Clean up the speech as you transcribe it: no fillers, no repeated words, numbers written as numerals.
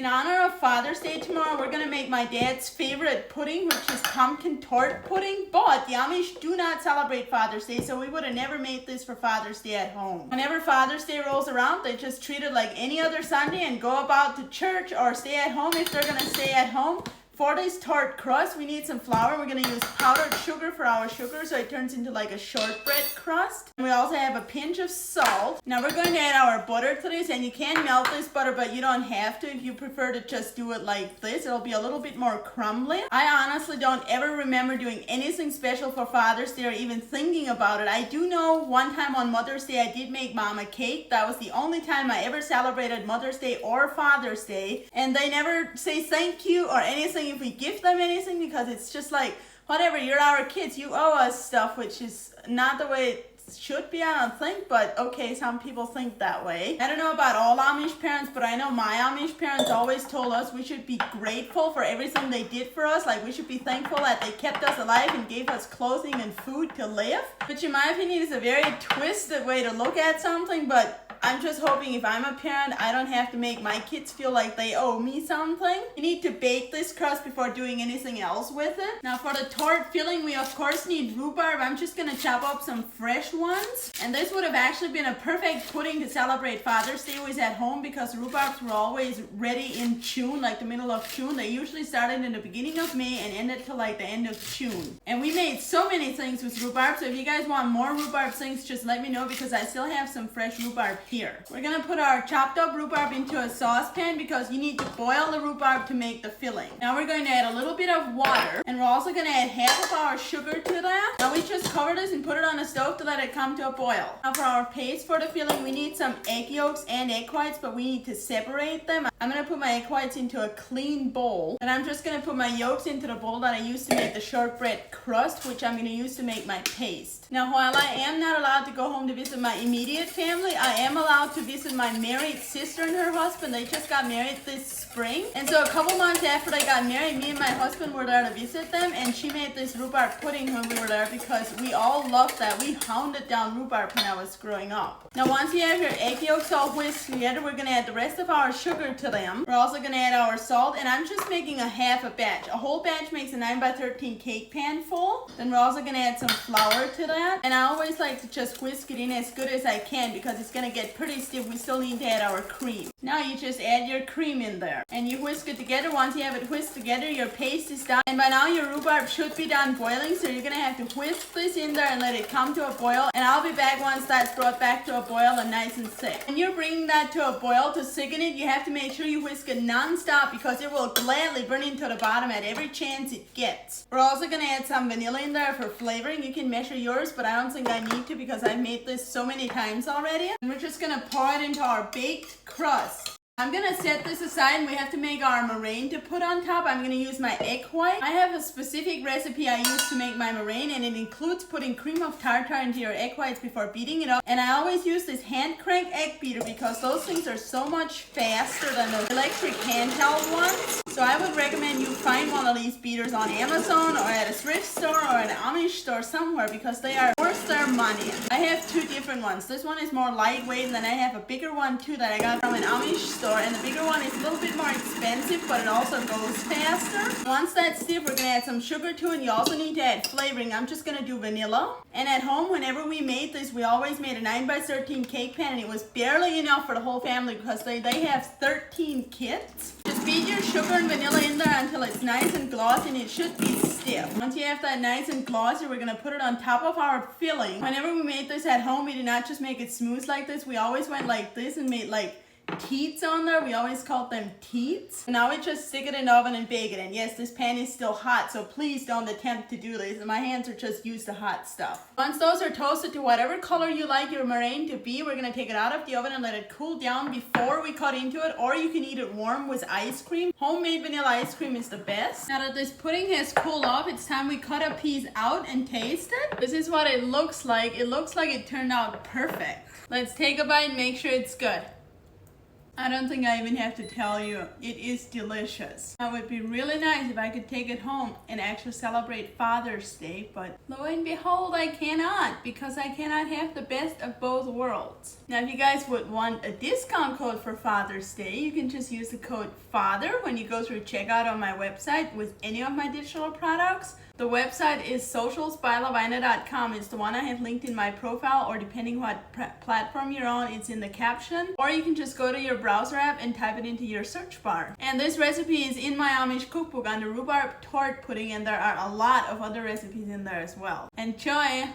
In honor of Father's Day tomorrow, we're gonna make my dad's favorite pudding, which is pumpkin tart pudding. But the Amish do not celebrate Father's Day, so we would have never made this for Father's Day at home. Whenever Father's Day rolls around, they just treat it like any other Sunday and go about to church or stay at home if they're gonna stay at home. For this tart crust, we need some flour. We're going to use powdered sugar for our sugar so it turns into like a shortbread crust. And we also have a pinch of salt. Now we're going to add our butter to this, and you can melt this butter, but you don't have to if you prefer to just do it like this. It'll be a little bit more crumbly. I honestly don't ever remember doing anything special for Father's Day or even thinking about it. I do know one time on Mother's Day I did make Mom a cake. That was the only time I ever celebrated Mother's Day or Father's Day. And they never say thank you or anything if we gift them anything, because it's just like, whatever, you're our kids, you owe us stuff, which is not the way it should be, I don't think, but okay, some people think that way. I don't know about all Amish parents, but I know my Amish parents always told us we should be grateful for everything they did for us. Like, we should be thankful that they kept us alive and gave us clothing and food to live, which in my opinion is a very twisted way to look at something. But I'm just hoping if I'm a parent, I don't have to make my kids feel like they owe me something. You need to bake this crust before doing anything else with it. Now for the tart filling, we of course need rhubarb. I'm just gonna chop up some fresh ones. And this would have actually been a perfect pudding to celebrate Father's Day with at home, because rhubarbs were always ready in June, like the middle of June. They usually started in the beginning of May and ended till like the end of June. And we made so many things with rhubarb, so if you guys want more rhubarb things, just let me know, because I still have some fresh rhubarb here. We're gonna put our chopped up rhubarb into a saucepan because you need to boil the rhubarb to make the filling. Now we're going to add a little bit of water, and we're also gonna add half of our sugar to that. Now we just cover this and put it on the stove to let it come to a boil. Now for our paste for the filling, we need some egg yolks and egg whites, but we need to separate them. I'm gonna put my egg whites into a clean bowl, and I'm just gonna put my yolks into the bowl that I used to make the shortbread crust, which I'm gonna use to make my paste. Now while I am not allowed to go home to visit my immediate family, I am allowed to visit my married sister and her husband. They just got married this spring, and so a couple months after they got married, me and my husband were there to visit them, and she made this rhubarb pudding when we were there because we all loved that. We hounded down rhubarb when I was growing up. Now once you have your egg yolks all whisked together, we're gonna add the rest of our sugar to them. We're also gonna add our salt, and I'm just making a half a batch. A whole batch makes a 9x13 cake pan full. Then we're also gonna add some flour to that, and I always like to just whisk it in as good as I can because it's gonna get pretty stiff. We still need to add our cream. Now you just add your cream in there and you whisk it together. Once you have it whisked together, your paste is done, and by now your rhubarb should be done boiling, so you're gonna have to whisk this in there and let it come to a boil, and I'll be back once that's brought back to a boil and nice and thick. When you're bringing that to a boil to thicken it, you have to make sure you whisk it non-stop because it will gladly burn into the bottom at every chance it gets. We're also gonna add some vanilla in there for flavoring. You can measure yours, but I don't think I need to because I've made this so many times already. And we're just gonna pour it into our baked crust. I'm gonna set this aside, and we have to make our meringue to put on top. I'm gonna use my egg white. I have a specific recipe I use to make my meringue, and it includes putting cream of tartar into your egg whites before beating it up. And I always use this hand crank egg beater because those things are so much faster than the electric handheld ones. So I would recommend you find one of these beaters on Amazon or at a thrift store or an Amish store somewhere, because they are worth their money. I have two different ones. This one is more lightweight, and then I have a bigger one too that I got from an Amish store. And the bigger one is a little bit more expensive, but it also goes faster. Once that's stiff, we're gonna add some sugar to it, and you also need to add flavoring. I'm just gonna do vanilla. And at home, whenever we made this, we always made a 9x13 cake pan, and it was barely enough for the whole family because they have 13 kids. Just beat your sugar and vanilla in there until it's nice and glossy, and it should be stiff. Once you have that nice and glossy, we're gonna put it on top of our filling. Whenever we made this at home, we did not just make it smooth like this. We always went like this and made like teats on there. We always called them teats. Now we just stick it in the oven and bake it. And yes, this pan is still hot, so please don't attempt to do this. My hands are just used to hot stuff. Once those are toasted to whatever color you like your meringue to be, we're gonna take it out of the oven and let it cool down before we cut into it, or you can eat it warm with ice cream. Homemade vanilla ice cream is the best. Now that this pudding has cooled off, it's time we cut a piece out and taste it. This is what it looks like. It looks like it turned out perfect. Let's take a bite and make sure it's good. I don't think I even have to tell you, it is delicious. It would be really nice if I could take it home and actually celebrate Father's Day, but lo and behold, I cannot, because I cannot have the best of both worlds. Now, if you guys would want a discount code for Father's Day, you can just use the code FATHER when you go through checkout on my website with any of my digital products. The website is socialsbylavina.com. It's the one I have linked in my profile, or depending what platform you're on, it's in the caption. Or you can just go to your browser app and type it into your search bar. And this recipe is in my Amish cookbook under rhubarb tart pudding, and there are a lot of other recipes in there as well. Enjoy!